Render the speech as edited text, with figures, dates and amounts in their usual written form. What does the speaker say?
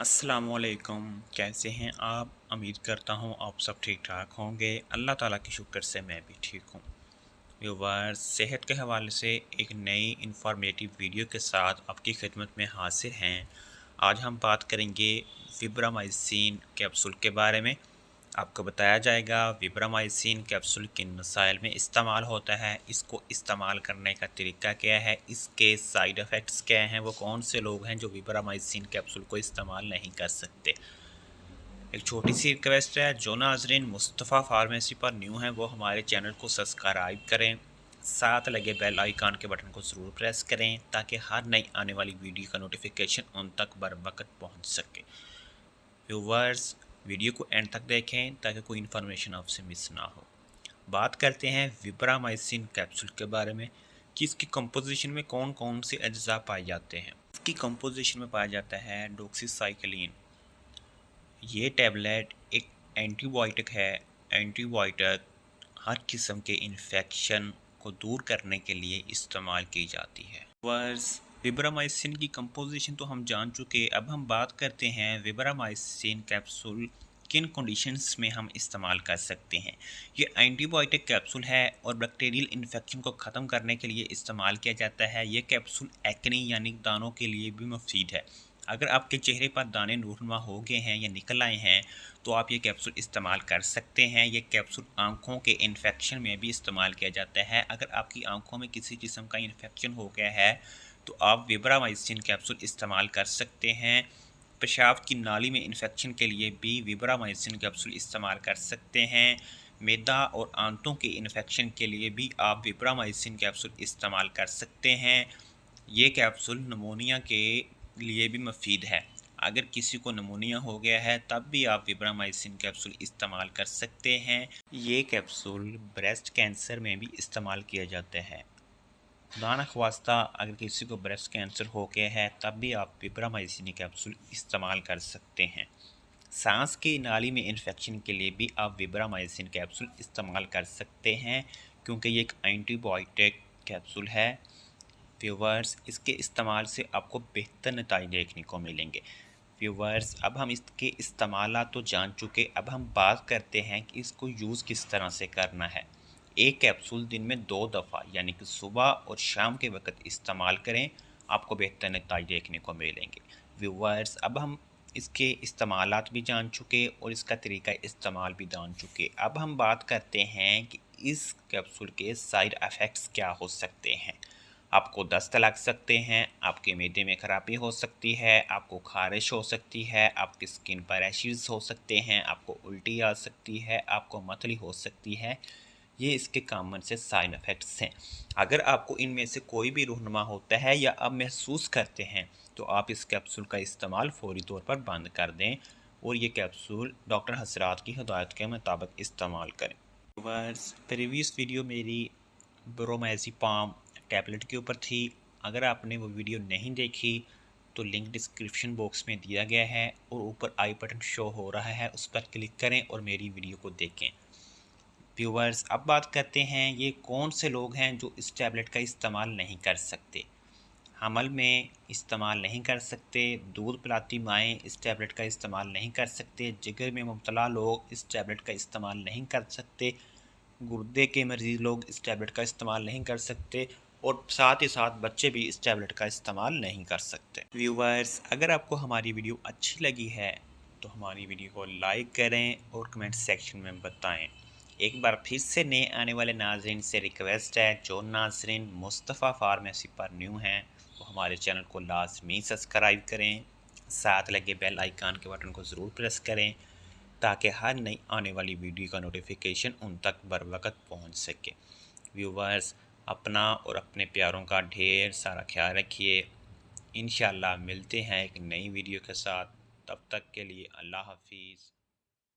अस्सलामुअलैकुम। कैसे हैं आप? उम्मीद करता हूँ आप सब ठीक ठाक होंगे। अल्लाह ताला के शुक्र से मैं भी ठीक हूँ। व्यूअर्स, सेहत के हवाले से एक नई इंफॉर्मेटिव वीडियो के साथ आपकी खिदमत में हाजिर हैं। आज हम बात करेंगे विब्रामाइसिन कैप्सूल के बारे में। आपको बताया जाएगा विब्रामाइसिन कैप्सूल किन मसाइल में इस्तेमाल होता है, इसको इस्तेमाल करने का तरीका क्या है, इसके साइड इफ़ेक्ट्स क्या हैं, वो कौन से लोग हैं जो विब्रामाइसिन कैप्सूल को इस्तेमाल नहीं कर सकते। एक छोटी सी रिक्वेस्ट है, जो नाजरीन मुस्तफ़ा फार्मेसी पर न्यू हैं वो हमारे चैनल को सब्सक्राइब करें, साथ लगे बेल आइकन के बटन को ज़रूर प्रेस करें ताकि हर नई आने वाली वीडियो का नोटिफिकेशन उन तक बर वक्त पहुँच सके। व्यूवर्स, वीडियो को एंड तक देखें ताकि कोई इन्फॉर्मेशन आपसे मिस ना हो। बात करते हैं विब्रामाइसिन कैप्सूल के बारे में कि इसकी कंपोजिशन में कौन कौन से अज्जा पाए जाते हैं। इसकी कंपोजिशन में पाया जाता है डॉक्सीसाइक्लिन। ये टैबलेट एक एंटीबायोटिक है। एंटीबायोटिक हर किस्म के इन्फेक्शन को दूर करने के लिए इस्तेमाल की जाती है। वर्स, विब्रामाइसिन की कंपोजिशन तो हम जान चुके। अब हम बात करते हैं विब्रामाइसिन कैप्सूल किन कंडीशंस में हम इस्तेमाल कर सकते हैं। ये एंटीबायोटिक कैप्सूल है और बैक्टीरियल इन्फेक्शन को ख़त्म करने के लिए इस्तेमाल किया जाता है। ये कैप्सूल एक्ने यानी दानों के लिए भी मुफीद है। अगर आपके चेहरे पर दाने नूरनुमा हो गए हैं या निकल आए हैं तो आप ये कैप्सूल इस्तेमाल कर सकते हैं। ये कैप्सूल आँखों के इन्फेक्शन में भी इस्तेमाल किया जाता है। अगर आपकी आँखों में किसी किस्म का इन्फेक्शन हो गया है तो आप विब्रामाइसिन कैप्सूल इस्तेमाल कर सकते हैं। पेशाब की नाली में इन्फेक्शन के लिए भी विब्रामाइसिन कैप्सूल इस्तेमाल कर सकते हैं। मैदा और आंतों के इन्फेक्शन के लिए भी आप विब्रामाइसिन कैप्सूल इस्तेमाल कर सकते हैं। ये कैप्सूल नमोनिया के लिए भी मुफीद है। अगर किसी को नमोनिया हो गया है तब भी आप विब्रामाइसिन कैप्सूल इस्तेमाल कर सकते हैं। ये कैप्सूल ब्रेस्ट कैंसर में भी इस्तेमाल किया जाता है। खुदा न ख्वास्ता अगर किसी को ब्रेस्ट कैंसर हो गया है तब भी आप विब्रामाइसिन कैप्सूल इस्तेमाल कर सकते हैं। सांस की नाली में इन्फेक्शन के लिए भी आप विब्रामाइसिन कैप्सूल इस्तेमाल कर सकते हैं क्योंकि ये एक एंटीबायोटिक कैप्सूल है। व्यूवर्स, इसके इस्तेमाल से आपको बेहतर नतीजे देखने को मिलेंगे। व्यूवर्स, अब हम इसके इस्तेमाल तो जान चुके। अब हम बात करते हैं कि इसको यूज़ किस तरह से करना है। एक कैप्सूल दिन में 2 दफ़ा यानी कि सुबह और शाम के वक्त इस्तेमाल करें, आपको बेहतर नतीजे देखने को मिलेंगे। व्यूवर्स, अब हम इसके इस्तेमालात भी जान चुके और इसका तरीका इस्तेमाल भी जान चुके। अब हम बात करते हैं कि इस कैप्सूल के साइड इफ़ेक्ट्स क्या हो सकते हैं। आपको दस्त लग सकते हैं, आपके मैदे में खराबी हो सकती है, आपको खारिश हो सकती है, आपकी स्किन पर रैशेस हो सकते हैं, आपको उल्टी आ सकती है, आपको मतली हो सकती है। ये इसके कॉमन से साइड इफ़ेक्ट्स हैं। अगर आपको इनमें से कोई भी रहनुमा होता है या आप महसूस करते हैं तो आप इस कैप्सूल का इस्तेमाल फ़ौरी तौर पर बंद कर दें और ये कैप्सूल डॉक्टर हजरात की हिदायत के मुताबिक इस्तेमाल करें। बस प्रीवियस वीडियो मेरी ब्रोमाज़ेपाम टैबलेट के ऊपर थी। अगर आपने वो वीडियो नहीं देखी तो लिंक डिस्क्रिप्शन बॉक्स में दिया गया है और ऊपर आई बटन शो हो रहा है, उस पर क्लिक करें और मेरी वीडियो को देखें। व्यूवर्स, अब बात करते हैं ये कौन से लोग हैं जो इस टैबलेट का इस्तेमाल नहीं कर सकते। हमल में इस्तेमाल नहीं कर सकते, दूध पिलाती माएँ इस टैबलेट का इस्तेमाल नहीं कर सकते, जिगर में मुब्तला लोग इस टैबलेट का इस्तेमाल नहीं कर सकते, गुर्दे के मरीज़ लोग इस टैबलेट का इस्तेमाल नहीं कर सकते और साथ ही साथ बच्चे भी इस टैबलेट का इस्तेमाल नहीं कर सकते। व्यूवर्स, अगर आपको हमारी वीडियो अच्छी लगी है तो हमारी वीडियो को लाइक करें और कमेंट सेक्शन में बताएं। एक बार फिर से नए आने वाले नाज़रीन से रिक्वेस्ट है, जो नाज़रीन मुस्तफ़ा फार्मेसी पर न्यू हैं वो हमारे चैनल को लाजमी सब्सक्राइब करें, साथ लगे बेल आइकन के बटन को ज़रूर प्रेस करें ताकि हर नई आने वाली वीडियो का नोटिफिकेशन उन तक बर वक्त पहुँच सके। व्यूवर्स, अपना और अपने प्यारों का ढेर सारा ख्याल रखिए। इंशाअल्लाह मिलते हैं एक नई वीडियो के साथ। तब तक के लिए अल्लाह हाफिज़।